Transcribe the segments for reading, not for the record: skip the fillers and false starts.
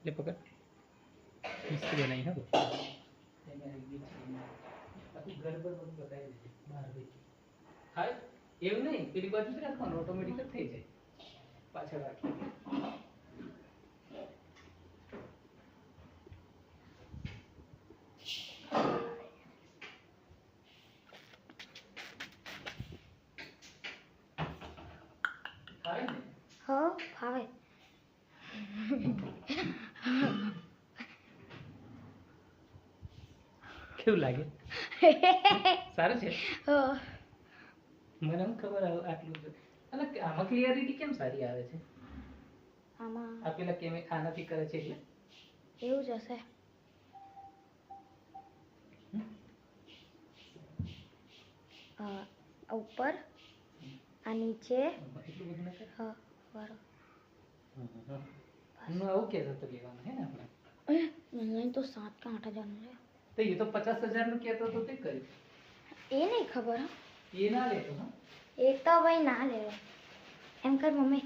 ले पकड़ मस्त बनाई है वो ગરબર બધું બતાવી દેજે બહાર બેઠી હા એવું નહીં પેલી બાજુ જ રાખવાનું ઓટોમેટિક જ થઈ જાય પાછળ રાખી ખાવે ને હો ખાવે કેવું લાગે સારું છે હો મને હું ખબર આટલું અને આમાં ક્લિયરિટી કેમ સારી આવે છે આમાં આ પેલા કેમ આનાથી કરે છે એટલે એવું જ હશે ઉપર આ નીચે એટલું બધું ના કરે હા બરાબર હું આવું કહેતો તો લેવાનું હે ને આપણે નહીં તો 7 કે 8 હજારનું છે તો એ તો 50,000 નું કહેતો તો તે કર્યું એ નહીં ખબર હા એ ના લેતો હા એ તો ભાઈ ના લેવાય એમ કર મમ્મી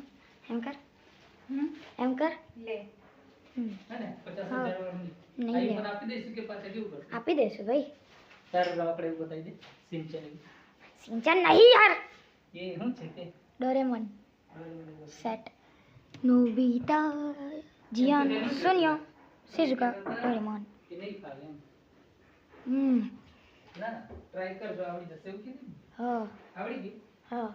એમ કર એમ કર લે હે ને 50,000 વાળું નહીં આ લે પણ આપી દઈશું કે પાછા કેવું કરશું આપી દેશું ભાઈ તાર આપણે એવું બતાવી દે સિંચન સિંચન નહીં યાર એ શું છે તે ડોરેમોન સેટ નોબિતા જીયાન સોનિયા સિઝુકા ડોરેમોન એ નહીં ફાવે એમ ના ટ્રાય કરજો આવડી જશે એવું કીધું ને? હા આવડી ગઈ हाँ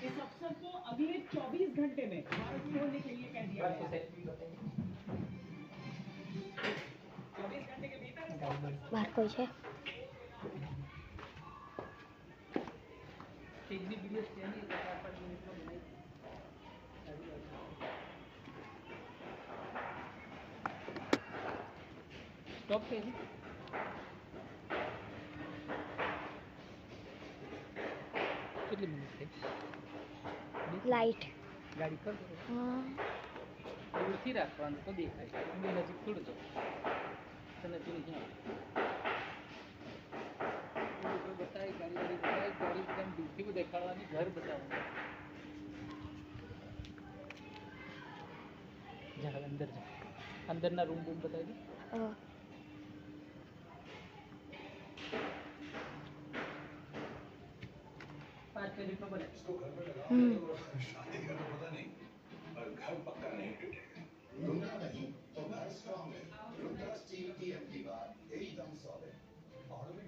इस अवसर को अगले 24 घंटे में भारत छोड़ने के लिए कह दिया बात तो गया है। सही बताई 24 घंटे के भीतर बाहर कोई है एक भी वीडियो से नहीं 4-5 मिनट में बनाई स्टॉप पे कितने मिनट थे लाइट गाड़ी कर दो हाँ दूरથી રાખવાનું તો દેખાય એની નજીક થોડું જો તને તું નહીં આવે બતાય ગાડી એકદમ દૂરથી દેખાડવાની ઘર બતાવવાનું જા અંદર જા અંદરના રૂમ બૂમ બતાવી દે हाँ પાંચ મિનિટ માં બને शादी का तो पता नहीं पर घर पक्का नहीं टूटेगा रुका नहीं तो घर स्ट्रॉन्ग है रुका स्टील की अपनी बात एकदम सॉलिड और में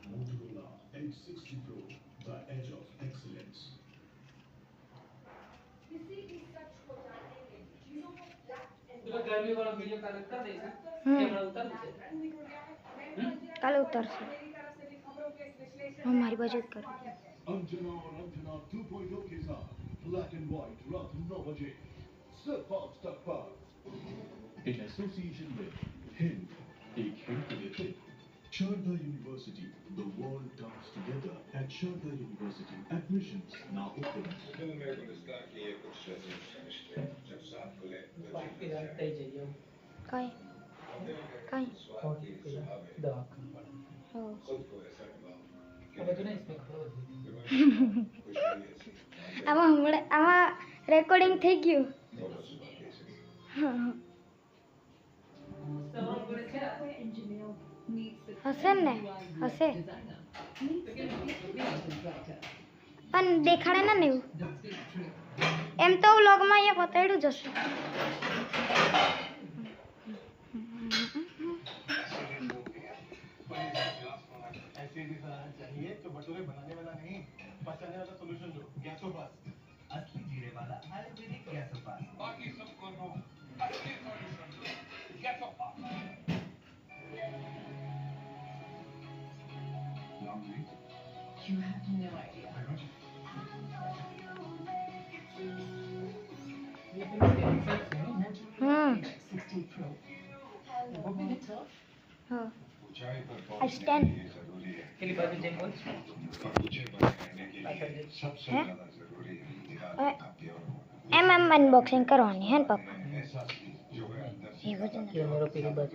Motorola Edge 60 Pro, the edge of excellence. પેલો ગરમી વાળો વિડિયો કાલે ઉતાર દે કેમેરા ઉતાર દે कल उतर से हमारी बजट कर अंजना और अंजना 2.0 के साथ ब्लैक एंड व्हाइट रात 9 बजे सिर्फ तक पर इन एसोसिएशन में हिंद एक हिंट देते Sharda University, the world comes together at Sharda University. Admissions now open. Film में गुलिस्तान की ये कुछ अजीब रिश्ते जब साथ खुले तो બાકી રાત થઈ જઈએ कहीं कहीं स्वाद की स्वभाव है દવાખાના વાળા हो खुद को ऐसा निभाओ कि હવે તો નહીં સ્પીક કરો कुछ भी ऐसी आमा रेकॉर्डिंग થઈ ગયું दोनों सुबह कैसे हाँ સવાલ પડે છે હશે ને હશે પણ દેખાડે ને એવું એમ તો વ્લોગમાં અહીંયા બતાડ્યું જ હશે ऐसे भी बनाना चाहिए तो भटूरे बनाने वाला नहीं पचाने वाला सॉल्यूशन दो गैसोपास असली जीरे वाला आयुर्वेदिक गैसोपास बाकी सबको दो अच्छे सॉल्यूशन दो गैसोपास You have no idea. ये तो सेंसर है ना 60 Pro. वो भी हाँ ऊंचाई पर I पहुंचने stand. के लिए जरूरी है પેલી બાજુ જઈને બોલ और ऊंचे बने रहने के लिए सबसे हैं? ज्यादा जरूरी है इरादे का प्योर होना એમ અનબોક્સિંગ કરવાની હે ને પપ્પા है ચાલો છે ને કેમેરો પેલી બાજુ